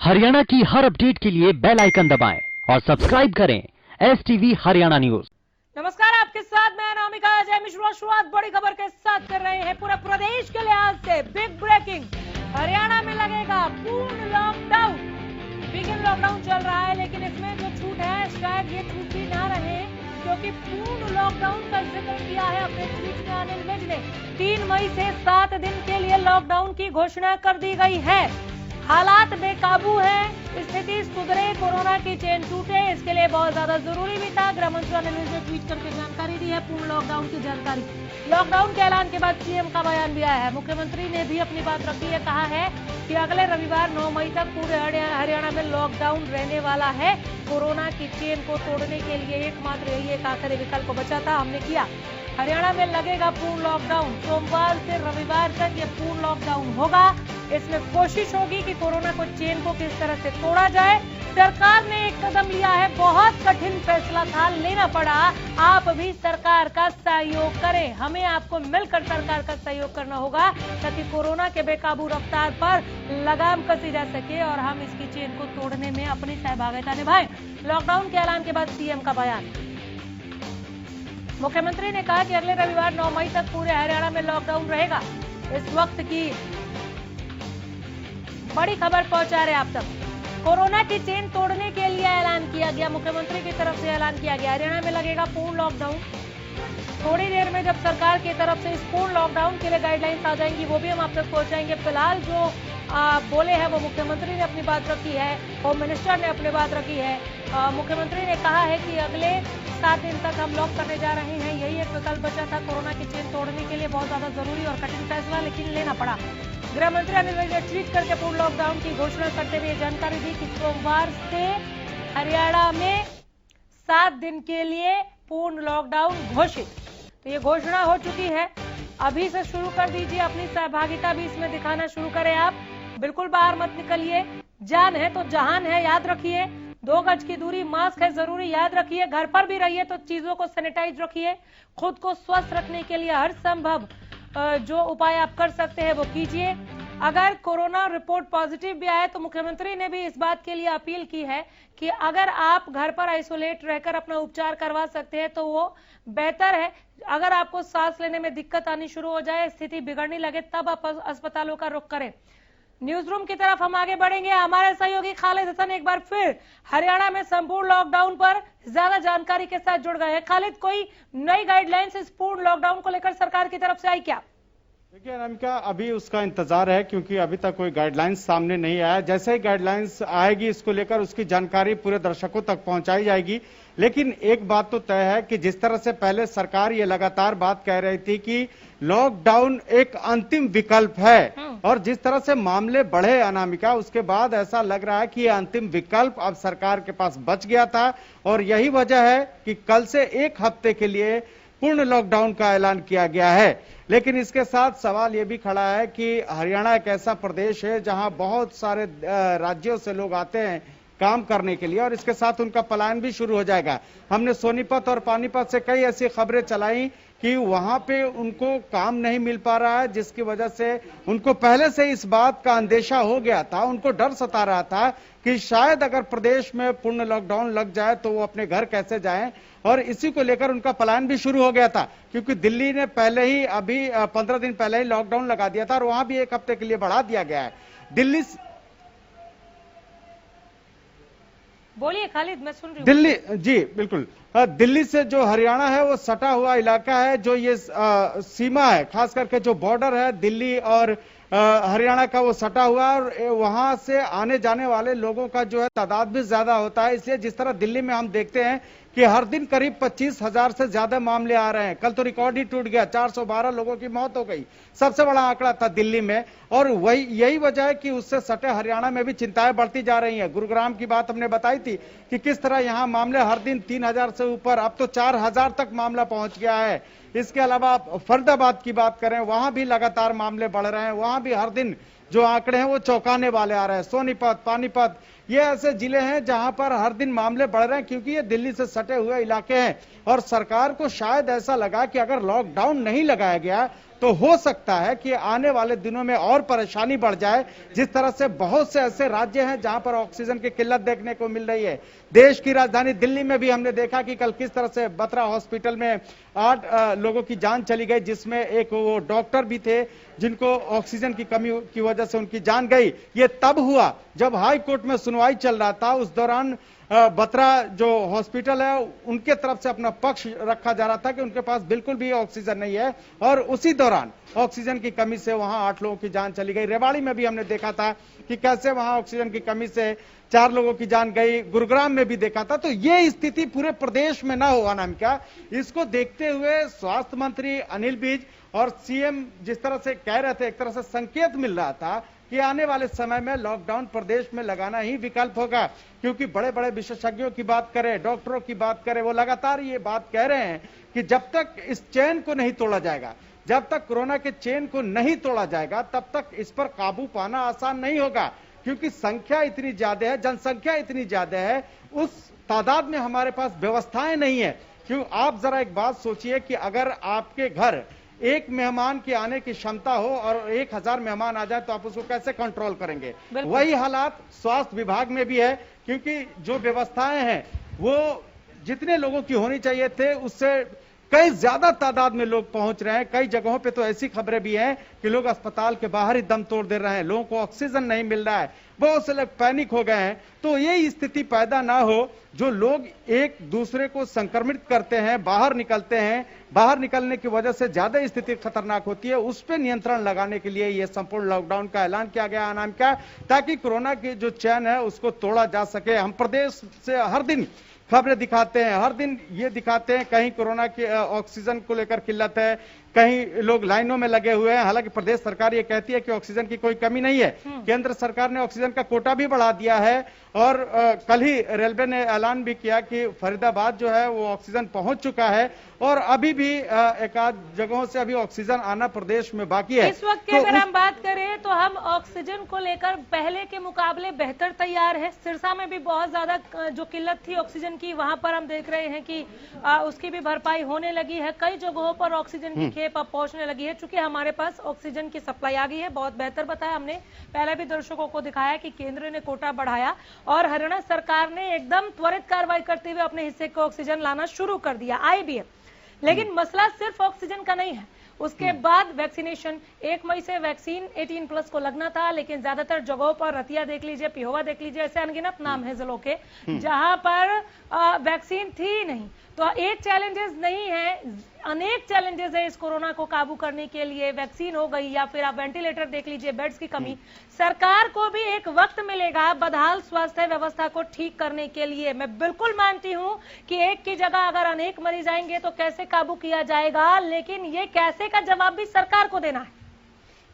हरियाणा की हर अपडेट के लिए बेल आइकन दबाएं और सब्सक्राइब करें STV हरियाणा न्यूज। नमस्कार, आपके साथ मैं अनामिका अजय मिश्रा। शुरुआत बड़ी खबर के साथ कर रहे हैं। पूरे प्रदेश के लिहाज से बिग ब्रेकिंग, हरियाणा में लगेगा पूर्ण लॉकडाउन। वीकेंड लॉकडाउन चल रहा है, लेकिन इसमें जो छूट है शायद ये छूट भी ना रहे, क्योंकि पूर्ण लॉकडाउन का जिक्र किया है अपने ट्वीट में अनिल विज ने। 3 मई से 7 दिन के लिए लॉकडाउन की घोषणा कर दी गई है। हालात बेकाबू हैं, स्थिति सुधरे, कोरोना की चेन टूटे, इसके लिए बहुत ज्यादा जरूरी भी था। गृह मंत्री अनिल विज ने ट्वीट करके जानकारी दी है पूर्ण लॉकडाउन की जानकारी। लॉकडाउन के ऐलान के बाद सीएम का बयान भी आया है। मुख्यमंत्री ने भी अपनी बात रखी है, कहा है कि अगले रविवार 9 मई तक पूरे हरियाणा में लॉकडाउन रहने वाला है। कोरोना की चेन को तोड़ने के लिए एकमात्र यही एक आखिरी विकल्प बचा था, हमने किया। हरियाणा में लगेगा पूर्ण लॉकडाउन। सोमवार से रविवार तक ये पूर्ण लॉकडाउन होगा। इसमें कोशिश होगी कि कोरोना को चेन को किस तरह से तोड़ा जाए। सरकार ने एक कदम लिया है, बहुत कठिन फैसला था, लेना पड़ा। आप भी सरकार का सहयोग करें, हमें आपको मिलकर सरकार का सहयोग करना होगा, ताकि कोरोना के बेकाबू रफ्तार पर लगाम कसी जा सके और हम इसकी चेन को तोड़ने में अपनी सहभागिता निभाएं। लॉकडाउन के ऐलान के बाद सीएम का बयान। मुख्यमंत्री ने कहा कि अगले रविवार 9 मई तक पूरे हरियाणा में लॉकडाउन रहेगा। इस वक्त की बड़ी खबर पहुंचा रहे आप तक। कोरोना की चेन तोड़ने के लिए ऐलान किया गया, मुख्यमंत्री की तरफ से ऐलान किया गया। हरियाणा में लगेगा पूर्ण लॉकडाउन। थोड़ी देर में जब सरकार की तरफ से इस पूर्ण लॉकडाउन के लिए गाइडलाइंस आ जाएंगी, वो भी हम आप तक पहुंचाएंगे। फिलहाल जो बोले हैं वो मुख्यमंत्री ने अपनी बात रखी है, होम मिनिस्टर ने अपनी बात रखी है। मुख्यमंत्री ने कहा है कि अगले 7 दिन तक हम लॉक करने जा रहे हैं। यही एक विकल्प बचा था कोरोना की चेन तोड़ने के लिए। बहुत ज्यादा जरूरी और कठिन फैसला, लेकिन लेना पड़ा। गृह मंत्री अनिल विज ने ट्वीट करके पूर्ण लॉकडाउन की घोषणा करते हुए जानकारी दी कि सोमवार से हरियाणा में 7 दिन के लिए पूर्ण लॉकडाउन घोषित। तो ये घोषणा हो चुकी है। अभी से शुरू कर दीजिए, अपनी सहभागिता भी इसमें दिखाना शुरू करें। आप बिल्कुल बाहर मत निकलिए। जान है तो जहान है, याद रखिए। 2 गज की दूरी, मास्क है जरूरी, याद रखिए। घर पर भी रहिए तो चीजों को सैनिटाइज रखिए। खुद को स्वस्थ रखने के लिए हर संभव जो उपाय आप कर सकते हैं वो कीजिए। अगर कोरोना रिपोर्ट पॉजिटिव भी आए तो मुख्यमंत्री ने भी इस बात के लिए अपील की है कि अगर आप घर पर आइसोलेट रहकर अपना उपचार करवा सकते हैं तो वो बेहतर है। अगर आपको सांस लेने में दिक्कत आनी शुरू हो जाए, स्थिति बिगड़ने लगे, तब आप अस्पतालों का रुख करें। न्यूज रूम की तरफ हम आगे बढ़ेंगे। हमारे सहयोगी खालिद हसन एक बार फिर हरियाणा में संपूर्ण लॉकडाउन पर ज्यादा जानकारी के साथ जुड़ गए हैं। खालिद, कोई नई गाइडलाइंस इस पूर्ण लॉकडाउन को लेकर सरकार की तरफ से आई क्या? देखिए अनामिका, अभी उसका इंतजार है, क्योंकि अभी तक कोई गाइडलाइंस सामने नहीं आया। जैसे ही गाइडलाइंस आएगी, इसको लेकर उसकी जानकारी पूरे दर्शकों तक पहुंचाई जाएगी। लेकिन एक बात तो तय है कि जिस तरह से पहले सरकार ये लगातार बात कह रही थी कि लॉकडाउन एक अंतिम विकल्प है, और जिस तरह से मामले बढ़े अनामिका, उसके बाद ऐसा लग रहा है कि ये अंतिम विकल्प अब सरकार के पास बच गया था। और यही वजह है कि कल से 1 हफ्ते के लिए पूर्ण लॉकडाउन का ऐलान किया गया है। लेकिन इसके साथ सवाल यह भी खड़ा है कि हरियाणा एक ऐसा प्रदेश है जहां बहुत सारे राज्यों से लोग आते हैं काम करने के लिए, और इसके साथ उनका पलायन भी शुरू हो जाएगा। हमने सोनीपत और पानीपत से कई ऐसी खबरें चलाई कि वहां पे उनको काम नहीं मिल पा रहा है, जिसकी वजह से उनको पहले से इस बात का अंदेशा हो गया था, उनको डर सता रहा था कि शायद अगर प्रदेश में पूर्ण लॉकडाउन लग जाए तो वो अपने घर कैसे जाएं, और इसी को लेकर उनका पलायन भी शुरू हो गया था। क्योंकि दिल्ली ने पहले ही अभी 15 दिन पहले ही लॉकडाउन लगा दिया था, और वहां भी 1 हफ्ते के लिए बढ़ा दिया गया है। दिल्ली, बोलिए खालिद, मैं सुन रही हूँ। दिल्ली, जी बिल्कुल। दिल्ली से जो हरियाणा है वो सटा हुआ इलाका है, जो ये सीमा है, खास करके जो बॉर्डर है दिल्ली और हरियाणा का, वो सटा हुआ है। और वहां से आने जाने वाले लोगों का जो है तादाद भी ज्यादा होता है। इसलिए जिस तरह दिल्ली में हम देखते हैं कि हर दिन करीब 25,000 से ज्यादा मामले आ रहे हैं। कल तो रिकॉर्ड ही टूट गया, 412 लोगों की मौत हो गई, सबसे बड़ा आंकड़ा था दिल्ली में। और यही वजह है कि उससे सटे हरियाणा में भी चिंताएं बढ़ती जा रही हैं। गुरुग्राम की बात हमने बताई थी कि किस तरह यहां मामले हर दिन 3,000 से ऊपर, अब तो 4,000 तक मामला पहुंच गया है। इसके अलावा फरीदाबाद की बात करें, वहां भी लगातार मामले बढ़ रहे हैं। वहां भी हर दिन जो आंकड़े हैं वो चौंकाने वाले आ रहे हैं। सोनीपत, पानीपत, ये ऐसे जिले हैं जहां पर हर दिन मामले बढ़ रहे हैं, क्योंकि ये दिल्ली से सटे हुए इलाके हैं। और सरकार को शायद ऐसा लगा कि अगर लॉकडाउन नहीं लगाया गया तो हो सकता है कि आने वाले दिनों में और परेशानी बढ़ जाए। जिस तरह से बहुत से ऐसे राज्य हैं जहां पर ऑक्सीजन की किल्लत देखने को मिल रही है। देश की राजधानी दिल्ली में भी हमने देखा कि कल किस तरह से बत्रा हॉस्पिटल में 8 लोगों की जान चली गई, जिसमें एक वो डॉक्टर भी थे जिनको ऑक्सीजन की कमी की वजह से उनकी जान गई। ये तब हुआ जब हाई कोर्ट में सुनवाई चल रहा था। उस दौरान बत्रा जो हॉस्पिटल है उनके तरफ से अपना पक्ष रखा जा रहा था कि उनके पास बिल्कुल भी ऑक्सीजन नहीं है, और उसी दौरान ऑक्सीजन की कमी से वहां 8 लोगों की जान चली गई। रेवाड़ी में भी हमने देखा था कि कैसे वहां ऑक्सीजन की कमी से 4 लोगों की जान गई। गुरुग्राम में भी देखा था। तो ये स्थिति पूरे प्रदेश में ना हो अनामिका, इसको देखते हुए स्वास्थ्य मंत्री अनिल विज और सीएम जिस तरह से कह रहे थे, एक तरह से संकेत मिल रहा था कि आने वाले समय में लॉकडाउन प्रदेश में लगाना ही विकल्प होगा। क्योंकि बड़े बड़े विशेषज्ञों की बात करें, डॉक्टरों की बात करें, वो लगातार ये बात कह रहे हैं कि जब तक इस चेन को नहीं तोड़ा जाएगा, जब तक कोरोना के चेन को नहीं तोड़ा जाएगा, तब तक इस पर काबू पाना आसान नहीं होगा। क्योंकि संख्या इतनी ज्यादा है, जनसंख्या इतनी ज्यादा है, उस तादाद में हमारे पास व्यवस्थाएं नहीं है। क्यों, आप जरा एक बात सोचिए कि अगर आपके घर एक मेहमान की आने की क्षमता हो और 1000 मेहमान आ जाए तो आप उसको कैसे कंट्रोल करेंगे? वही हालात स्वास्थ्य विभाग में भी है। क्योंकि जो व्यवस्थाएं हैं वो जितने लोगों की होनी चाहिए थे उससे कई ज्यादा तादाद में लोग पहुंच रहे हैं। कई जगहों पे तो ऐसी खबरें भी हैं कि लोग अस्पताल के बाहर ही दम तोड़ दे रहे हैं, लोगों को ऑक्सीजन नहीं मिल रहा है, बहुत से लोग पैनिक हो गए हैं। तो ये स्थिति पैदा ना हो, जो लोग एक दूसरे को संक्रमित करते हैं, बाहर निकलते हैं, बाहर निकलने की वजह से ज्यादा स्थिति खतरनाक होती है, उस पर नियंत्रण लगाने के लिए यह संपूर्ण लॉकडाउन का ऐलान किया गया अनामिका, ताकि कोरोना की जो चैन है उसको तोड़ा जा सके। हम प्रदेश से हर दिन खबरें दिखाते हैं, हर दिन ये दिखाते हैं कहीं कोरोना की ऑक्सीजन को लेकर किल्लत है, कहीं लोग लाइनों में लगे हुए हैं। हालांकि प्रदेश सरकार ये कहती है कि ऑक्सीजन की कोई कमी नहीं है। केंद्र सरकार ने ऑक्सीजन का कोटा भी बढ़ा दिया है, और कल ही रेलवे ने ऐलान भी किया कि फरीदाबाद जो है वो ऑक्सीजन पहुंच चुका है, और अभी भी एक आध जगहों से अभी ऑक्सीजन आना प्रदेश में बाकी है। इस वक्त की अगर हम बात करें तो हम ऑक्सीजन को लेकर पहले के मुकाबले बेहतर तैयार है। सिरसा में भी बहुत ज्यादा जो किल्लत थी ऑक्सीजन की, वहां पर हम देख रहे हैं कि उसकी भी भरपाई होने लगी है। कई जगहों पर ऑक्सीजन की खेप अब पहुंचने लगी है। चूंकि हमारे पास ऑक्सीजन की सप्लाई आ गई है, बहुत बेहतर बताया हमने, पहले भी दर्शकों को दिखाया कि केंद्र ने कोटा बढ़ाया और हरियाणा सरकार ने एकदम त्वरित कार्रवाई करते हुए अपने हिस्से को ऑक्सीजन लाना शुरू कर दिया, IBF। लेकिन मसला सिर्फ ऑक्सीजन का नहीं है। उसके बाद वैक्सीनेशन, 1 मई से वैक्सीन 18+ को लगना था, लेकिन ज्यादातर जगहों पर रतिया देख लीजिए, पिहोवा देख लीजिए, ऐसे अनगिनत नाम है जिलों के जहां पर वैक्सीन थी नहीं। तो एक चैलेंजेस नहीं है, अनेक चैलेंजेस है इस कोरोना को काबू करने के लिए। वैक्सीन हो गई या फिर आप वेंटिलेटर देख लीजिए, बेड्स की कमी। सरकार को भी एक वक्त मिलेगा बदहाल स्वास्थ्य व्यवस्था को ठीक करने के लिए। मैं बिल्कुल मानती हूं कि एक की जगह अगर अनेक मरीज आएंगे तो कैसे काबू किया जाएगा, लेकिन ये कैसे का जवाब भी सरकार को देना है।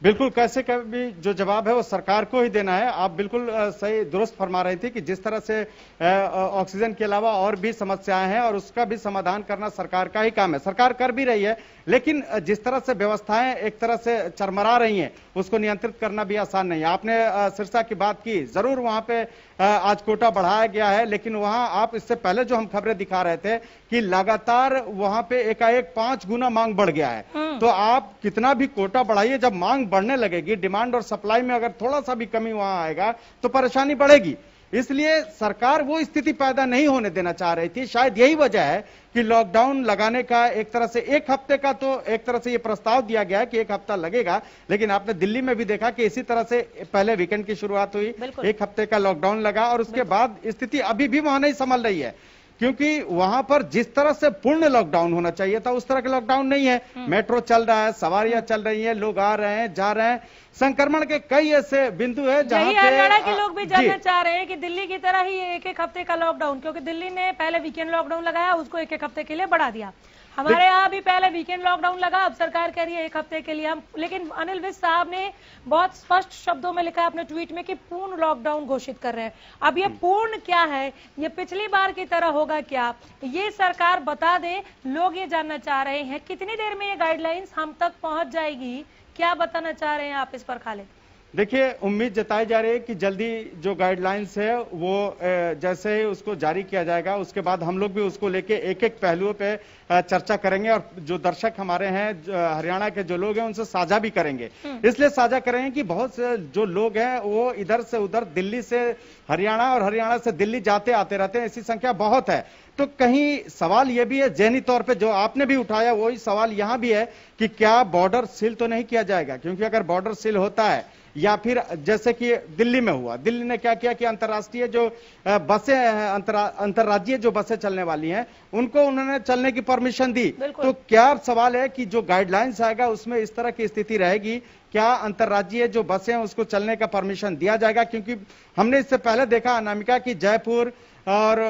बिल्कुल, कैसे का भी जो जवाब है वो सरकार को ही देना है। आप बिल्कुल सही दुरुस्त फरमा रही थी कि जिस तरह से ऑक्सीजन के अलावा और भी समस्याएं हैं और उसका भी समाधान करना सरकार का ही काम है। सरकार कर भी रही है, लेकिन जिस तरह से व्यवस्थाएं एक तरह से चरमरा रही हैं उसको नियंत्रित करना भी आसान नहीं है। आपने सिरसा की बात की, जरूर वहां पे आज कोटा बढ़ाया गया है, लेकिन वहां आप इससे पहले जो हम खबरें दिखा रहे थे कि लगातार वहां पे एकाएक 5 गुना मांग बढ़ गया है। तो आप कितना भी कोटा बढ़ाइए, जब मांग बढ़ने लगेगी, डिमांड और सप्लाई में अगर थोड़ा सा भी कमी वहां आएगा तो परेशानी बढ़ेगी। इसलिए सरकार वो स्थिति पैदा नहीं होने देना चाह रही थी। शायद यही वजह है कि लॉकडाउन लगाने का एक तरह से 1 हफ्ते का तो एक तरह से ये प्रस्ताव दिया गया है कि 1 हफ्ता लगेगा, लेकिन आपने दिल्ली में भी देखा कि इसी तरह से पहले वीकेंड की शुरुआत हुई, 1 हफ्ते का लॉकडाउन लगा, और उसके बाद स्थिति अभी भी वहां नहीं संभल रही है। क्योंकि वहां पर जिस तरह से पूर्ण लॉकडाउन होना चाहिए था उस तरह का लॉकडाउन नहीं है। मेट्रो चल रहा है, सवारियां चल रही हैं, लोग आ रहे हैं, जा रहे हैं। संक्रमण के कई ऐसे बिंदु है जहां पे हरियाणा के लोग भी जानना चाह रहे हैं कि दिल्ली की तरह ही 1-1 हफ्ते का लॉकडाउन, क्योंकि दिल्ली ने पहले वीकेंड लॉकडाउन लगाया, उसको 1-1 हफ्ते के लिए बढ़ा दिया। हमारे यहाँ भी पहले वीकेंड लॉकडाउन लगा, अब सरकार कह रही है 1 हफ्ते के लिए हम। लेकिन अनिल विज साहब ने बहुत स्पष्ट शब्दों में लिखा अपने ट्वीट में कि पूर्ण लॉकडाउन घोषित कर रहे हैं। अब ये पूर्ण क्या है, ये पिछली बार की तरह होगा क्या, ये सरकार बता दे। लोग ये जानना चाह रहे हैं कितनी देर में ये गाइडलाइंस हम तक पहुंच जाएगी, क्या बताना चाह रहे हैं आप इस पर खालिद? देखिए, उम्मीद जताई जा रही है कि जल्दी जो गाइडलाइंस है वो जैसे ही उसको जारी किया जाएगा उसके बाद हम लोग भी उसको लेके एक एक पहलुओं पे चर्चा करेंगे और जो दर्शक हमारे हैं हरियाणा के जो लोग हैं उनसे साझा भी करेंगे। इसलिए साझा करेंगे कि बहुत से जो लोग हैं वो इधर से उधर, दिल्ली से हरियाणा और हरियाणा से दिल्ली जाते आते रहते हैं, ऐसी संख्या बहुत है। तो कहीं सवाल यह भी है ज़हनी तौर पे जो आपने भी उठाया, वही सवाल यहां भी है कि क्या बॉर्डर सील तो नहीं किया जाएगा, क्योंकि अगर बॉर्डर सील होता है या फिर जैसे कि दिल्ली में हुआ, दिल्ली ने क्या किया कि अंतर्राष्ट्रीय जो बसें हैं, अंतर्राज्यीय जो बसें चलने वाली हैं उनको उन्होंने चलने की परमिशन दी। तो क्या सवाल है कि जो गाइडलाइंस आएगा उसमें इस तरह की स्थिति रहेगी, क्या अंतर्राज्यीय जो बसें हैं उसको चलने का परमिशन दिया जाएगा? क्योंकि हमने इससे पहले देखा अनामिका की जयपुर और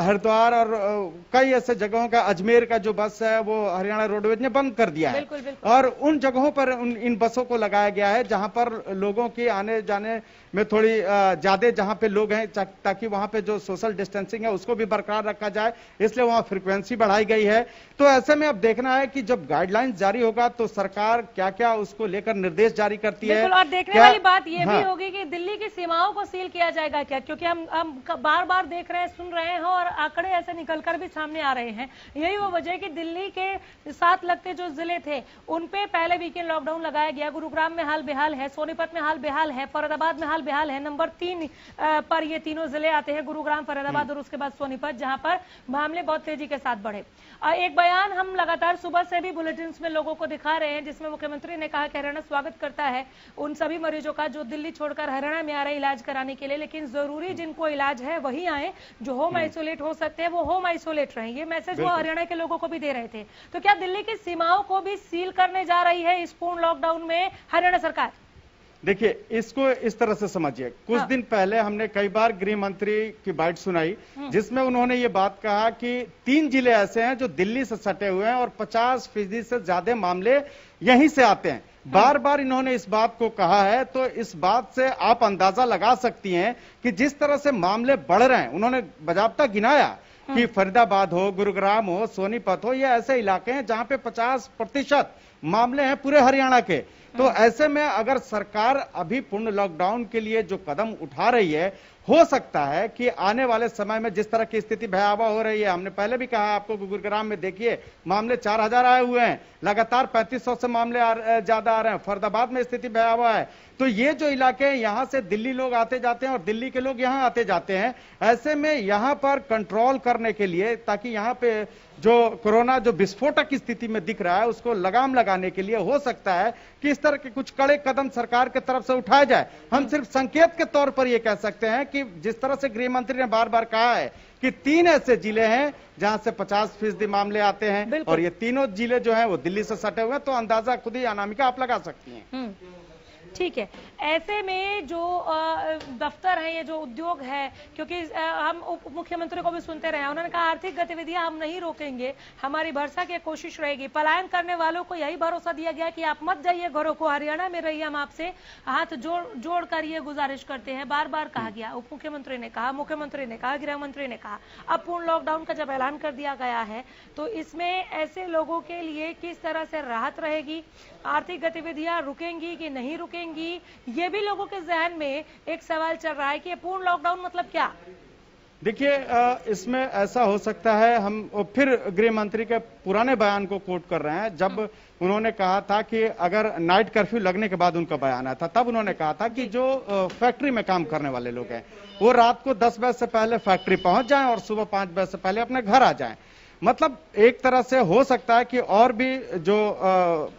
हरिद्वार और कई ऐसे जगहों का, अजमेर का जो बस है वो हरियाणा रोडवेज ने बंद कर दिया है। बिल्कुल। और उन जगहों पर इन बसों को लगाया गया है जहां पर लोगों की आने जाने में थोड़ी ज्यादा, जहां पे लोग हैं, ताकि वहां पे जो सोशल डिस्टेंसिंग है उसको भी बरकरार रखा जाए, इसलिए वहां फ्रीक्वेंसी बढ़ाई गई है। तो ऐसे में अब देखना है कि जब गाइडलाइंस जारी होगा तो सरकार क्या क्या उसको लेकर निर्देश जारी करती है। और देखने वाली बात यह भी होगी कि दिल्ली की सीमाओं को सील किया जाएगा क्या, क्योंकि हम बार बार देख रहे हैं, सुन रहे हैं और आंकड़े ऐसे निकलकर भी सामने आ रहे हैं। यही वो वजह है कि दिल्ली के साथ लगते जो जिले थे उन पे पहले वीकेंड लॉकडाउन लगाया गया। गुरुग्राम में हाल बेहाल है, सोनीपत में हाल बेहाल है, फरीदाबाद में हाल बेहाल है। नंबर 3 पर ये तीनों जिले आते हैं, गुरुग्राम, फरीदाबाद और उसके बाद सोनीपत, जहां पर मामले बहुत तेजी के साथ बढ़े। एक बयान हम लगातार सुबह से भी बुलेटिन में लोगों को दिखा रहे हैं, जिसमें मुख्यमंत्री ने कहा कि हरियाणा स्वागत करता है उन सभी मरीजों का जो दिल्ली छोड़कर हरियाणा में आ रहे इलाज कराने के लिए, लेकिन जरूरी जिनको इलाज है वही आए, जो होम आइसोलेट हो सकते हैं वो होम आइसोलेट रहें। ये मैसेज वो हरियाणा के लोगों को भी दे रहे थे। तो क्या दिल्ली की सीमाओं को भी सील करने जा रही है इस पूर्ण लॉकडाउन में हरियाणा सरकार? देखिए, इसको इस तरह से समझिए, कुछ दिन पहले हमने कई बार गृह मंत्री की बाइट सुनाई जिसमें उन्होंने ये बात कहा कि 3 जिले ऐसे हैं जो दिल्ली से सटे हुए हैं और 50% से ज्यादा मामले यहीं से आते हैं। बार बार इन्होंने इस बात को कहा है, तो इस बात से आप अंदाजा लगा सकती हैं कि जिस तरह से मामले बढ़ रहे हैं, उन्होंने बाजाबता गिनाया कि फरीदाबाद हो, गुरुग्राम हो, सोनीपत हो, ये ऐसे इलाके हैं जहां पे 50% मामले हैं पूरे हरियाणा के। तो ऐसे में अगर सरकार अभी पूर्ण लॉकडाउन के लिए जो कदम उठा रही है, हो सकता है कि आने वाले समय में जिस तरह की स्थिति भयावह हो रही है, हमने पहले भी कहा आपको, गुरुग्राम में देखिए मामले 4000 आए हुए हैं, लगातार 3500 से मामले ज्यादा आ रहे हैं, फरीदाबाद में स्थिति भयावह है। तो ये जो इलाके हैं, यहां से दिल्ली लोग आते जाते हैं और दिल्ली के लोग यहां आते जाते हैं। ऐसे में यहां पर कंट्रोल करने के लिए, ताकि यहां पे जो कोरोना जो विस्फोटक की स्थिति में दिख रहा है उसको लगाम लगाने के लिए हो सकता है कि इस तरह के कुछ कड़े कदम सरकार की तरफ से उठाए जाए। हम सिर्फ संकेत के तौर पर यह कह सकते हैं कि जिस तरह से गृह मंत्री ने बार बार कहा है कि 3 ऐसे जिले हैं जहां से 50% मामले आते हैं और ये तीनों जिले जो हैं वो दिल्ली से सटे हुए हैं, तो अंदाजा खुद ही अनामिका आप लगा सकती हैं। ठीक है। ऐसे में जो दफ्तर है, ये जो उद्योग है, क्योंकि हम उप मुख्यमंत्री को भी सुनते रहे, उन्होंने कहा आर्थिक गतिविधियां हम नहीं रोकेंगे, हमारी भरसक ये कोशिश रहेगी। पलायन करने वालों को यही भरोसा दिया गया कि आप मत जाइए घरों को, हरियाणा में रहिए, हम आपसे हाथ जोड़ कर ये गुजारिश करते हैं। बार बार कहा गया, उप मुख्यमंत्री ने कहा, मुख्यमंत्री ने कहा, गृह मंत्री ने कहा। अब पूर्ण लॉकडाउन का जब ऐलान कर दिया गया है तो इसमें ऐसे लोगों के लिए किस तरह से राहत रहेगी? आर्थिक गतिविधियां रुकेंगी कि नहीं रुकेंगी? ये भी लोगों के जहन में एक सवाल चल रहा है कि पूर्ण लॉकडाउन मतलब क्या? देखिए, इसमें ऐसा हो सकता है, हम फिर गृह मंत्री के पुराने बयान को कोट कर रहे हैं, जब उन्होंने कहा था कि अगर नाइट कर्फ्यू लगने के बाद उनका बयान आया था, तब उन्होंने कहा था कि जो फैक्ट्री में काम करने वाले लोग हैं वो रात को 10 बजे से पहले फैक्ट्री पहुंच जाएं और सुबह 5 बजे से पहले अपने घर आ जाएं। मतलब एक तरह से हो सकता है कि और भी जो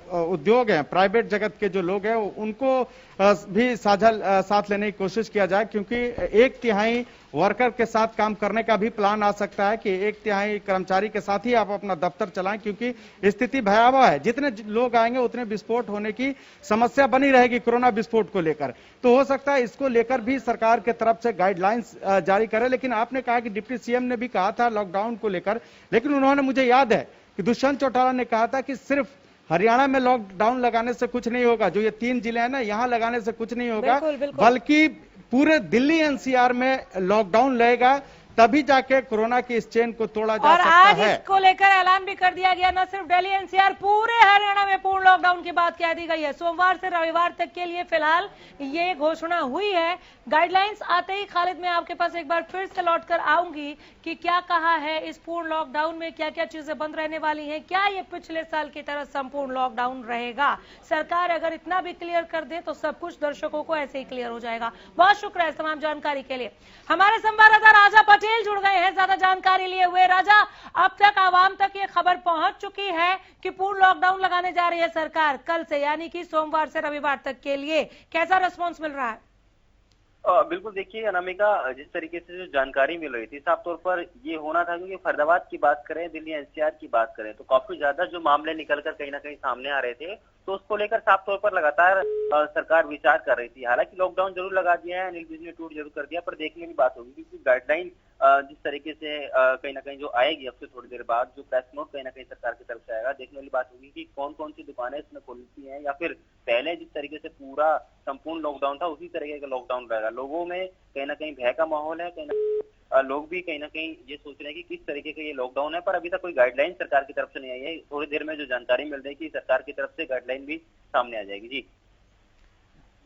उद्योग हैं, प्राइवेट जगत के जो लोग हैं, उनको भी साथ लेने की कोशिश किया जाए, क्योंकि 1/3 वर्कर के साथ काम करने का भी प्लान आ सकता है कि 1/3 कर्मचारी के साथ ही आप अपना दफ्तर चलाएं, क्योंकि स्थिति भयावह है। जितने लोग आएंगे उतने विस्फोट होने की समस्या बनी रहेगी कोरोना विस्फोट को लेकर। तो हो सकता है इसको लेकर भी सरकार के तरफ से गाइडलाइंस जारी करे। लेकिन आपने कहा कि डिप्टी सीएम ने भी कहा था लॉकडाउन को लेकर, लेकिन उन्होंने, मुझे याद है कि दुष्यंत चौटाला ने कहा था कि सिर्फ हरियाणा में लॉकडाउन लगाने से कुछ नहीं होगा, जो ये 3 जिले हैं ना, यहां लगाने से कुछ नहीं होगा, बल्कि पूरे दिल्ली एनसीआर में लॉकडाउन लगेगा, तभी जाके कोरोना की इस चेन को तोड़ा जा और सकता आज है। इसको लेकर ऐलान भी कर दिया गया, न सिर्फ दिल्ली एनसीआर, पूरे हरियाणा में पूर्ण लॉकडाउन की बात कह दी गई है। सोमवार से रविवार तक के लिए फिलहाल ये घोषणा हुई है। गाइडलाइंस आते ही खालिद मैं आपके पास एक बार फिर से लौटकर आऊंगी कि क्या कहा है इस पूर्ण लॉकडाउन में, क्या क्या चीजें बंद रहने वाली हैं, क्या ये पिछले साल की तरह संपूर्ण लॉकडाउन रहेगा। सरकार अगर इतना भी क्लियर कर दे तो सब कुछ दर्शकों को ऐसे ही क्लियर हो जाएगा। बहुत शुक्रिया इस तमाम जानकारी के लिए। हमारे संवाददाता राजा पटेल जुड़ गए हैं ज्यादा जानकारी लिए हुए। राजा, अब तक आवाम तक ये खबर पहुंच चुकी है कि पूर्ण लॉकडाउन लगाने जा रही है सरकार कल से, यानी कि सोमवार से रविवार तक के लिए। कैसा रिस्पॉन्स मिल रहा है? बिल्कुल, देखिए अनामिका, जिस तरीके से जो जानकारी मिल रही थी साफ तौर पर ये होना था, क्योंकि फरीदाबाद की बात करें, दिल्ली एनसीआर की बात करें तो काफी ज्यादा जो मामले निकलकर कहीं ना कहीं सामने आ रहे थे, तो उसको लेकर साफ तौर पर लगातार सरकार विचार कर रही थी। हालांकि लॉकडाउन जरूर लगा दिया है, अनिल विज ने ट्वीट जरूर कर दिया, पर देखने की बात होगी क्योंकि गाइडलाइन जिस तरीके से कहीं ना कहीं जो आएगी अब से थोड़ी देर बाद, जो प्रेस नोट कहीं ना कहीं सरकार की तरफ से आएगा, देखने वाली बात होगी कि कौन कौन सी दुकानें इसमें खुलती हैं, या फिर पहले जिस तरीके से पूरा संपूर्ण लॉकडाउन था उसी तरीके का लॉकडाउन रहेगा। लोगों में कहीं ना कहीं भय का माहौल है, कहीं ना लोग भी कहीं ना कहीं ये सोच रहे हैं कि किस तरीके का ये लॉकडाउन है, पर अभी तक कोई गाइडलाइन सरकार की तरफ से नहीं आई है। थोड़ी देर में जो जानकारी मिल रही है कि सरकार की तरफ से गाइडलाइन भी सामने आ जाएगी। जी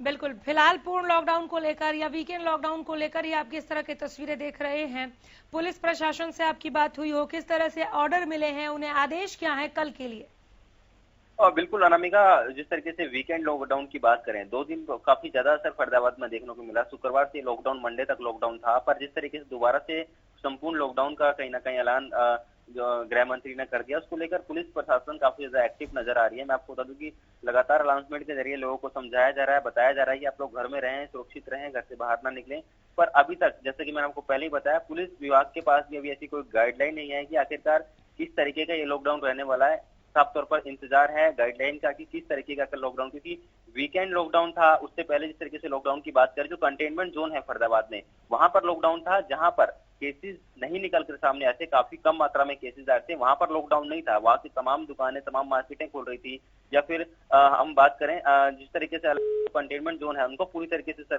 बिल्कुल, फिलहाल पूर्ण लॉकडाउन को लेकर या वीकेंड लॉकडाउन को लेकर ही आप किस तरह की तस्वीरें देख रहे हैं? पुलिस प्रशासन से आपकी बात हुई हो, किस तरह से ऑर्डर मिले हैं, उन्हें आदेश क्या है कल के लिए? और बिल्कुल अनामिका, जिस तरीके से वीकेंड लॉकडाउन की बात करें, 2 दिन काफी ज्यादा असर फरीदाबाद में देखने को मिला। शुक्रवार से लॉकडाउन, मंडे तक लॉकडाउन था, पर जिस तरीके से दोबारा से संपूर्ण लॉकडाउन का कहीं ना कहीं ऐलान जो गृह मंत्री ने कर दिया, उसको लेकर पुलिस प्रशासन काफी ज्यादा एक्टिव नजर आ रही है। मैं आपको बता दूं कि लगातार अनाउंसमेंट के जरिए लोगों को समझाया जा रहा है, बताया जा रहा है कि आप लोग घर में रहें, सुरक्षित रहें, घर से बाहर ना निकलें। पर अभी तक, जैसे कि मैंने आपको पहले ही बताया, पुलिस विभाग के पास भी अभी ऐसी कोई गाइडलाइन नहीं है कि आखिरकार किस तरीके का ये लॉकडाउन रहने वाला है। साफ तौर पर इंतजार है गाइडलाइन का कि किस तरीके का लॉकडाउन, क्योंकि वीकेंड लॉकडाउन था, उससे पहले जिस तरीके से लॉकडाउन की बात करें, जो कंटेनमेंट जोन है फरीदाबाद में, वहां पर लॉकडाउन था, जहां पर केसेस नहीं निकल कर सामने आए थे, काफी कम मात्रा में केसेस आए थे, वहां पर लॉकडाउन नहीं था। वहां की तमाम दुकानें, तमाम मार्केटें खुल रही थी। या फिर हम बात करें जिस तरीके से कंटेनमेंट जोन है, उनको पूरी तरीके से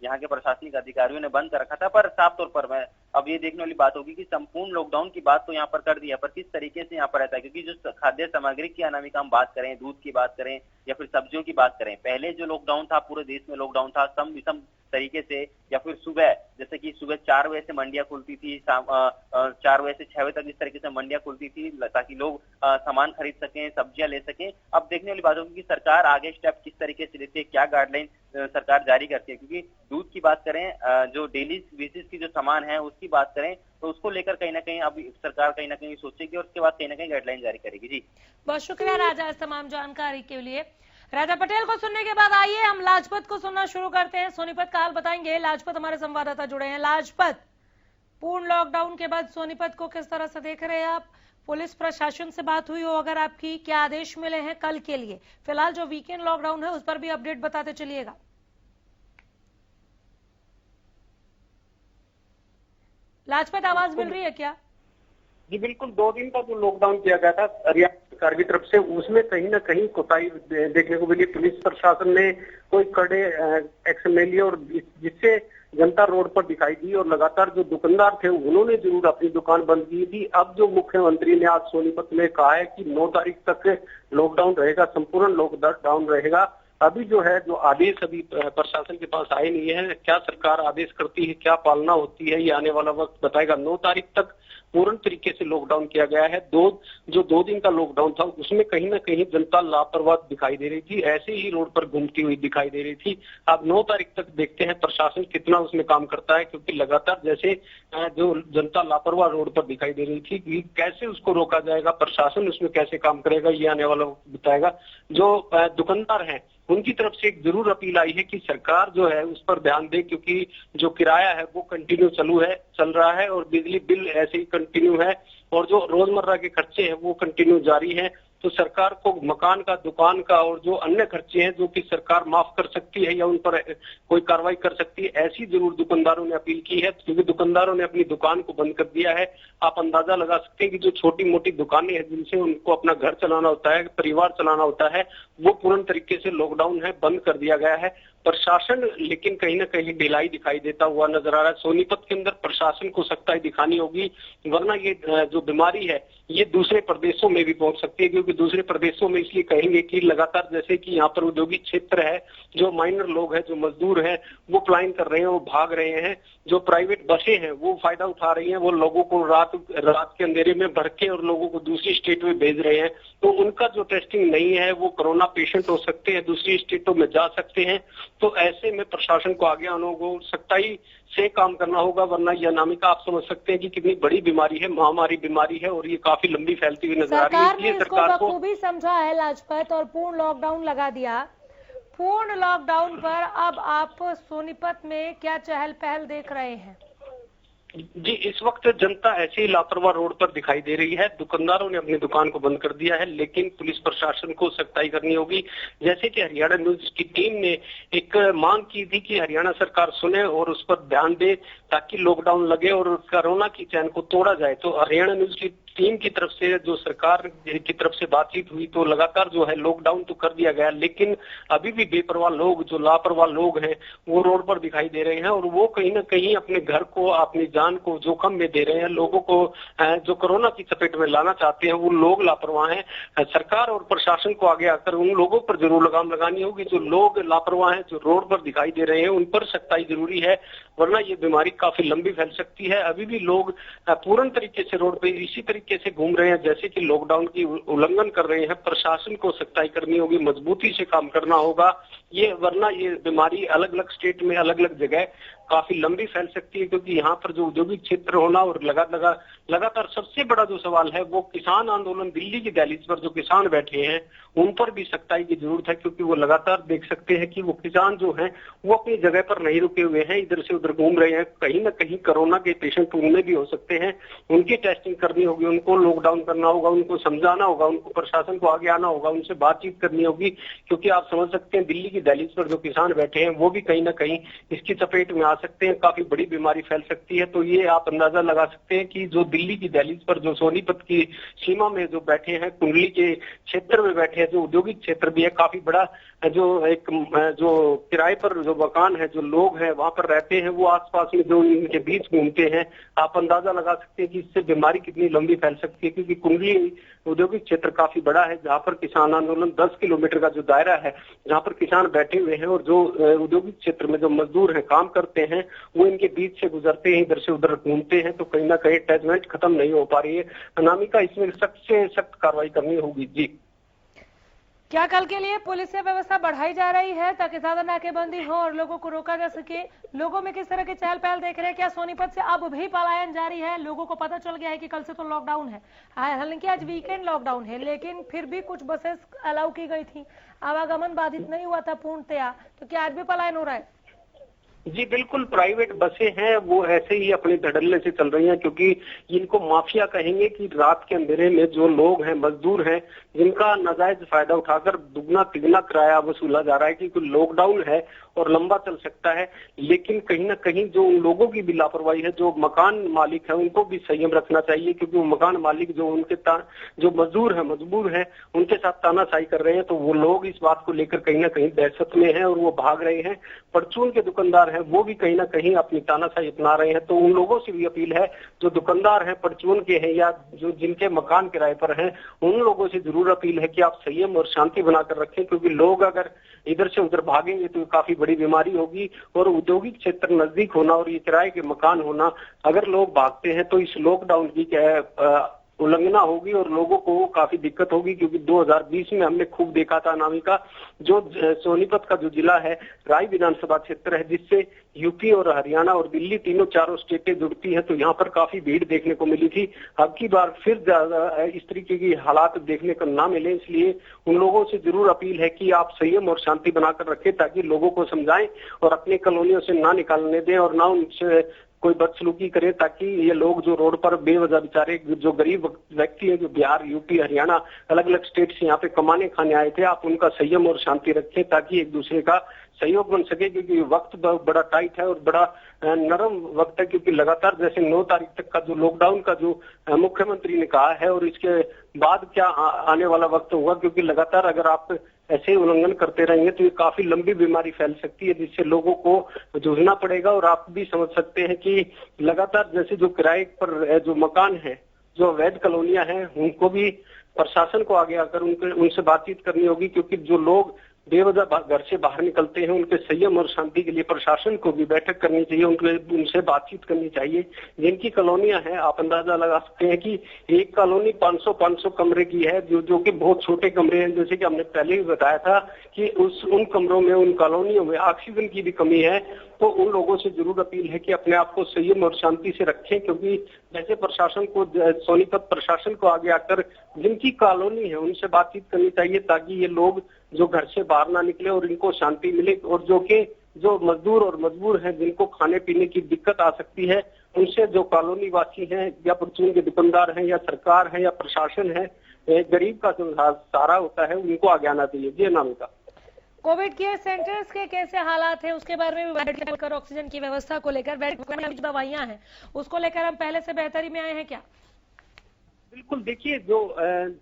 यहाँ के प्रशासनिक अधिकारियों ने बंद कर रखा था। पर साफ तौर पर मैं अब ये देखने वाली बात होगी कि संपूर्ण लॉकडाउन की बात तो यहाँ पर कर दी है, पर किस तरीके से यहाँ पर रहता है, क्योंकि जो खाद्य सामग्री की अनामिका हम बात करें, दूध की बात करें या फिर सब्जियों की बात करें, पहले जो लॉकडाउन था, पूरे देश में लॉकडाउन था सम विषम तरीके से, या फिर सुबह, जैसे कि सुबह 4 बजे से मंडियां खुलती थी, 4 बजे से 6 बजे तक जिस तरीके से मंडियां खुलती थी ताकि लोग सामान खरीद सकें, सब्जियां ले सकें। अब देखने वाली बात होगी कि सरकार आगे स्टेप किस तरीके से लेती है, क्या गाइडलाइन सरकार जारी करती है। क्योंकि दूध की बात करें, जो डेली बेसिस की जो सामान है उसकी बात करें, तो उसको लेकर कहीं ना कहीं अब सरकार कहीं ना कहीं सोचेगी और उसके बाद कहीं ना कहीं गाइडलाइन जारी करेगी। जी बहुत शुक्रिया राजा इस तमाम जानकारी के लिए। राजा पटेल को सुनने के बाद आइए हम लाजपत को सुनना शुरू करते हैं। सोनीपत का हाल बताएंगे लाजपत, हमारे संवाददाता जुड़े हैं। लाजपत, पूर्ण लॉकडाउन के बाद सोनीपत को किस तरह से देख रहे हैं आप? पुलिस प्रशासन से बात हुई हो अगर आपकी, क्या आदेश मिले हैं कल के लिए? फिलहाल जो वीकेंड लॉकडाउन है उस पर भी अपडेट बताते चलिएगा। लाजपत, आवाज मिल रही है क्या? जी बिल्कुल, 2 दिन का जो लॉकडाउन किया गया था हरियाणा सरकार की तरफ से, उसमें कहीं ना कहीं कोताही देखने को मिली। पुलिस प्रशासन ने कोई कड़े एक्शन ले लिए और जिससे जनता रोड पर दिखाई दी, और लगातार जो दुकानदार थे उन्होंने जरूर अपनी दुकान बंद की थी। अब जो मुख्यमंत्री ने आज सोनीपत में कहा है कि 9 तारीख तक लॉकडाउन रहेगा, संपूर्ण लॉकडाउन रहेगा। अभी जो है, जो आदेश अभी प्रशासन के पास आए नहीं है, क्या सरकार आदेश करती है, क्या पालना होती है, ये आने वाला वक्त बताएगा। 9 तारीख तक पूर्ण तरीके से लॉकडाउन किया गया है। 2 दिन का लॉकडाउन था, उसमें कहीं ना कहीं जनता लापरवाह दिखाई दे रही थी, ऐसे ही रोड पर घूमती हुई दिखाई दे रही थी। अब 9 तारीख तक देखते हैं प्रशासन कितना उसमें काम करता है, क्योंकि लगातार जैसे जो जनता लापरवाह रोड पर दिखाई दे रही थी, कि कैसे उसको रोका जाएगा, प्रशासन उसमें कैसे काम करेगा, ये आने वाला बताएगा। जो दुकानदार हैं उनकी तरफ से एक जरूर अपील आई है कि सरकार जो है उस पर ध्यान दे, क्योंकि जो किराया है वो कंटिन्यू चल रहा है और बिजली बिल ऐसे ही कंटिन्यू है, और जो रोजमर्रा के खर्चे हैं वो कंटिन्यू जारी हैं। तो सरकार को मकान का, दुकान का और जो अन्य खर्चे हैं जो कि सरकार माफ कर सकती है या उन पर कोई कार्रवाई कर सकती है, ऐसी जरूर दुकानदारों ने अपील की है, क्योंकि दुकानदारों ने अपनी दुकान को बंद कर दिया है। आप अंदाजा लगा सकते हैं कि जो छोटी मोटी दुकानें हैं जिनसे उनको अपना घर चलाना होता है, परिवार चलाना होता है, वो पूर्ण तरीके से लॉकडाउन है, बंद कर दिया गया है। प्रशासन लेकिन कहीं ना कहीं ढिलाई दिखाई देता हुआ नजर आ रहा है। सोनीपत के अंदर प्रशासन को सख्ताई दिखानी होगी, वरना ये जो बीमारी है ये दूसरे प्रदेशों में भी पहुंच सकती है, क्योंकि दूसरे प्रदेशों में इसलिए कहेंगे कि लगातार जैसे कि यहाँ पर औद्योगिक क्षेत्र है, जो माइनर लोग हैं, जो मजदूर हैं, वो पलायन कर रहे हैं, वो भाग रहे हैं। जो प्राइवेट बसें हैं वो फायदा उठा रही हैं, वो लोगों को रात के अंधेरे में भर के और लोगों को दूसरी स्टेट में भेज रहे हैं। तो उनका जो टेस्टिंग नहीं है, वो कोरोना पेशेंट हो सकते हैं, दूसरी स्टेटों में जा सकते हैं। तो ऐसे में प्रशासन को आगे आने को सख्ताई से काम करना होगा, वरना यह अनामिका आप समझ सकते हैं कि कितनी बड़ी बीमारी है, महामारी बीमारी है, और ये काफी लंबी फैलती हुई नजर आ रही है। सरकार ने इसको बखूबी समझा है लाजपत, और पूर्ण लॉकडाउन लगा दिया। पूर्ण लॉकडाउन पर अब आप सोनीपत में क्या चहल पहल देख रहे हैं? जी, इस वक्त जनता ऐसे ही लापरवाह रोड पर दिखाई दे रही है। दुकानदारों ने अपनी दुकान को बंद कर दिया है, लेकिन पुलिस प्रशासन को सख्ताई करनी होगी। जैसे कि हरियाणा न्यूज की टीम ने एक मांग की थी कि हरियाणा सरकार सुने और उस पर ध्यान दे, ताकि लॉकडाउन लगे और कोरोना की चैन को तोड़ा जाए। तो हरियाणा न्यूज की टीम की तरफ से, जो सरकार की तरफ से बातचीत हुई, तो लगातार जो है लॉकडाउन तो कर दिया गया, लेकिन अभी भी बेपरवाह लोग, जो लापरवाह लोग हैं, वो रोड पर दिखाई दे रहे हैं, और वो कहीं ना कहीं अपने घर को, अपनी जान को जोखिम में दे रहे हैं। लोगों को जो कोरोना की चपेट में लाना चाहते हैं, वो लोग लापरवाह हैं। सरकार और प्रशासन को आगे आकर उन लोगों पर जरूर लगाम लगानी होगी जो लोग लापरवाह हैं, जो रोड पर दिखाई दे रहे हैं, उन पर सख्ताई जरूरी है, वरना ये बीमारी काफी लंबी फैल सकती है। अभी भी लोग पूर्ण तरीके से रोड पे इसी तरीके से घूम रहे हैं जैसे कि लॉकडाउन की उल्लंघन कर रहे हैं। प्रशासन को सख्ताई करनी होगी, मजबूती से काम करना होगा, ये वरना ये बीमारी अलग अलग स्टेट में, अलग अलग जगह काफी लंबी फैल सकती है। क्योंकि यहाँ पर जो औद्योगिक क्षेत्र होना और लगातार सबसे बड़ा जो सवाल है वो किसान आंदोलन, दिल्ली की दहलीज पर जो किसान बैठे हैं उन पर भी सख्ताई की जरूरत है, क्योंकि वो लगातार देख सकते हैं कि वो किसान जो हैं वो अपनी जगह पर नहीं रुके हुए हैं, इधर से उधर घूम रहे हैं। कहीं ना कहीं कोरोना के पेशेंट उनमें भी हो सकते हैं, उनकी टेस्टिंग करनी होगी, उनको लॉकडाउन करना होगा, उनको समझाना होगा, उनको प्रशासन को आगे आना होगा, उनसे बातचीत करनी होगी। क्योंकि आप समझ सकते हैं दिल्ली की दहलीज पर जो किसान बैठे हैं वो भी कहीं ना कहीं इसकी चपेट में आ सकते हैं, काफी बड़ी बीमारी फैल सकती है। तो ये आप अंदाजा लगा सकते हैं कि जो दिल्ली की दहलीज पर, जो सोनीपत की सीमा में जो बैठे हैं, कुंडली के क्षेत्र में बैठे हैं, जो औद्योगिक क्षेत्र भी है काफी बड़ा, जो किराए पर जो मकान है, जो लोग हैं वहां पर रहते हैं, वो आसपास में जो इनके बीच घूमते हैं, आप अंदाजा लगा सकते हैं कि इससे बीमारी कितनी लंबी फैल सकती है। क्योंकि कुंडली औद्योगिक क्षेत्र काफी बड़ा है, जहाँ पर किसान आंदोलन 10 किलोमीटर का जो दायरा है, जहाँ पर किसान बैठे हुए हैं, और जो औद्योगिक क्षेत्र में जो मजदूर हैं, काम करते हैं, वो इनके बीच से गुजरते हैं, इधर से उधर घूमते हैं। तो कहीं ना कहीं अटैचमेंट खत्म नहीं हो पा रही है। अनामिका, इसमें सख्त से सख्त कार्रवाई करनी होगी। जी, क्या कल के लिए पुलिस से व्यवस्था बढ़ाई जा रही है ताकि ज्यादा नाकेबंदी हो और लोगों को रोका जा सके? लोगों में किस तरह के चहल पहल देख रहे हैं? क्या सोनीपत से अब भी पलायन जारी है? लोगों को पता चल गया है कि कल से तो लॉकडाउन है, हालांकि आज वीकेंड लॉकडाउन है, लेकिन फिर भी कुछ बसेस अलाउ की गई थी, आवागमन बाधित नहीं हुआ था पूर्णतया, तो क्या आज भी पलायन हो रहा है? जी बिल्कुल, प्राइवेट बसें हैं वो ऐसे ही अपने धड़ल्ले से चल रही हैं, क्योंकि इनको माफिया कहेंगे कि रात के अंधेरे में जो लोग हैं, मजदूर हैं, जिनका नाजायज फायदा उठाकर दुगना तिगना किराया वसूला जा रहा है। क्योंकि लॉकडाउन है और लंबा चल सकता है, लेकिन कहीं ना कहीं जो उन लोगों की भी लापरवाही है, जो मकान मालिक है, उनको भी संयम रखना चाहिए। क्योंकि वो मकान मालिक जो उनके जो मजदूर है, मजबूर है, उनके साथ तानाशाही कर रहे हैं, तो वो लोग इस बात को लेकर कहीं ना कहीं दहशत में हैं और वो भाग रहे हैं। परचून के दुकानदार हैं वो भी कहीं ना कहीं अपनी तानाशाही अपना रहे हैं। तो उन लोगों से भी अपील है, जो दुकानदार हैं, परचून के हैं या जो जिनके मकान किराए पर हैं, उन लोगों से जरूर अपील है कि आप संयम और शांति बनाकर रखें। क्योंकि लोग अगर इधर से उधर भागेंगे तो काफी बड़ी बीमारी होगी। और औद्योगिक क्षेत्र नजदीक होना और ये किराए के मकान होना, अगर लोग भागते हैं तो इस लॉकडाउन की क्या उल्लंघना होगी और लोगों को काफी दिक्कत होगी। क्योंकि 2020 में हमने खूब देखा था अनामिका, जो सोनीपत का जो जिला है, राय विधानसभा क्षेत्र है, जिससे यूपी और हरियाणा और दिल्ली तीनों चारों स्टेटें जुड़ती हैं, तो यहाँ पर काफी भीड़ देखने को मिली थी। अब की बार फिर ज्यादा इस तरीके की हालात देखने को ना मिले, इसलिए उन लोगों से जरूर अपील है कि आप संयम और शांति बनाकर रखें, ताकि लोगों को समझाएं और अपने कॉलोनियों से ना निकालने दें और ना उनसे कोई बदसलूकी करे, ताकि ये लोग जो रोड पर बेवजह बेचारे जो गरीब व्यक्ति हैं, जो बिहार, यूपी, हरियाणा, अलग अलग स्टेट से यहाँ पे कमाने खाने आए थे, आप उनका संयम और शांति रखें ताकि एक दूसरे का सहयोग बन सके। क्योंकि वक्त बड़ा टाइट है और बड़ा नरम वक्त है, क्योंकि लगातार जैसे 9 तारीख तक का जो लॉकडाउन का जो मुख्यमंत्री ने कहा है, और इसके बाद क्या आने वाला वक्त होगा, क्योंकि लगातार अगर आप ऐसे उल्लंघन करते रहेंगे तो ये काफी लंबी बीमारी फैल सकती है, जिससे लोगों को जूझना पड़ेगा। और आप भी समझ सकते हैं कि लगातार जैसे जो किराए पर जो मकान है, जो अवैध कॉलोनियां हैं, उनको भी प्रशासन को आगे आकर उनसे बातचीत करनी होगी, क्योंकि जो लोग बेवजह घर से बाहर निकलते हैं उनके संयम और शांति के लिए प्रशासन को भी बैठक करनी चाहिए, उनसे बातचीत करनी चाहिए। जिनकी कॉलोनियां हैं, आप अंदाजा लगा सकते हैं कि एक कॉलोनी 500 कमरे की है, जो कि बहुत छोटे कमरे हैं। जैसे कि हमने पहले भी बताया था कि उन कमरों में, उन कॉलोनियों में ऑक्सीजन की भी कमी है। तो उन लोगों से जरूर अपील है कि अपने आप को संयम और शांति से रखें, क्योंकि जैसे प्रशासन को, सोनीपत प्रशासन को आगे आकर जिनकी कॉलोनी है उनसे बातचीत करनी चाहिए, ताकि ये लोग जो घर से बाहर ना निकले और इनको शांति मिले। और जो मजदूर और मजबूर हैं, जिनको खाने पीने की दिक्कत आ सकती है, उनसे जो कॉलोनी वासी हैं या परचून के दुकानदार हैं या सरकार है या प्रशासन है, गरीब का जो सहारा होता है, उनको आगे आना चाहिए। जी अनामिका। कोविड केयर सेंटर्स के कैसे हालात है उसके बारे में लेकर, ऑक्सीजन की व्यवस्था को लेकर, दवाइयां हैं उसको लेकर हम पहले से बेहतरी में आए हैं क्या? बिल्कुल, देखिए जो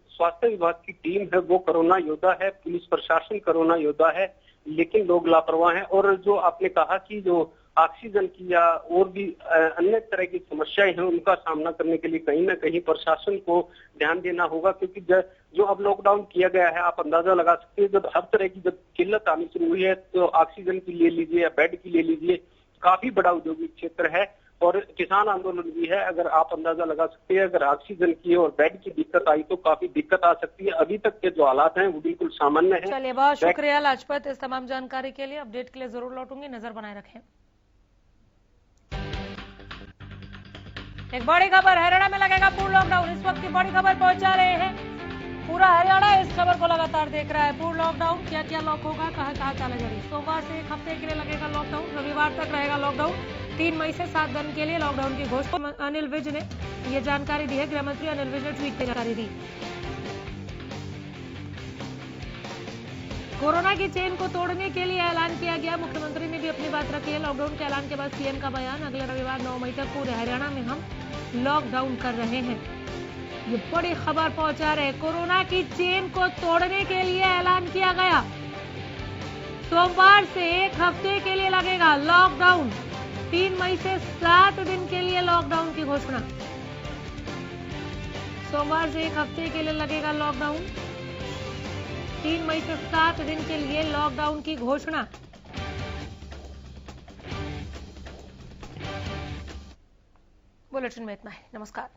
स्वास्थ्य विभाग की टीम है वो कोरोना योद्धा है, पुलिस प्रशासन कोरोना योद्धा है, लेकिन लोग लापरवाह हैं। और जो आपने कहा कि जो ऑक्सीजन की या और भी अन्य तरह की समस्याएं हैं, उनका सामना करने के लिए कहीं ना कहीं प्रशासन को ध्यान देना होगा, क्योंकि जो अब लॉकडाउन किया गया है, आप अंदाजा लगा सकते हैं, जब हर तरह की जब किल्लत आनी शुरू हुई है, तो ऑक्सीजन की ले लीजिए या बेड की ले लीजिए, काफी बड़ा औद्योगिक क्षेत्र है और किसान आंदोलन भी है। अगर आप अंदाजा लगा सकते हैं, अगर ऑक्सीजन की और बेड की दिक्कत आई तो काफी दिक्कत आ सकती है। अभी तक के जो हालात हैं वो बिल्कुल सामान्य है। चलिए, बहुत शुक्रिया लाजपत इस तमाम जानकारी के लिए। अपडेट के लिए जरूर लौटूंगी, नजर बनाए रखें। एक बड़ी खबर, हरियाणा में लगेगा पूर्ण लॉकडाउन। इस वक्त की बड़ी खबर पहुंचा रहे हैं, पूरा हरियाणा इस खबर को लगातार देख रहा है। पूर्ण लॉकडाउन, क्या क्या लॉक होगा, कहाँ चलेगा। सोमवार से एक हफ्ते के लिए लगेगा लॉकडाउन, रविवार तक रहेगा लॉकडाउन। 3 मई से 7 दिन के लिए लॉकडाउन की घोषणा अनिल विज ने ये जानकारी दी है। गृह मंत्री अनिल विज ने ट्वीट कर जानकारी दी। कोरोना की चेन को तोड़ने के लिए ऐलान किया गया, मुख्यमंत्री ने भी अपनी बात रखी है। लॉकडाउन के ऐलान के बाद सीएम का बयान, अगले रविवार 9 मई तक पूरे हरियाणा में हम लॉकडाउन कर रहे हैं। ये बड़ी खबर पहुंचा रहे, कोरोना की चेन को तोड़ने के लिए ऐलान किया गया। सोमवार से एक हफ्ते के लिए लगेगा लॉकडाउन, 3 मई से 7 दिन के लिए लॉकडाउन की घोषणा। सोमवार से एक हफ्ते के लिए लगेगा लॉकडाउन, 3 मई से 7 दिन के लिए लॉकडाउन की घोषणा। बुलेटिन में इतना है, नमस्कार।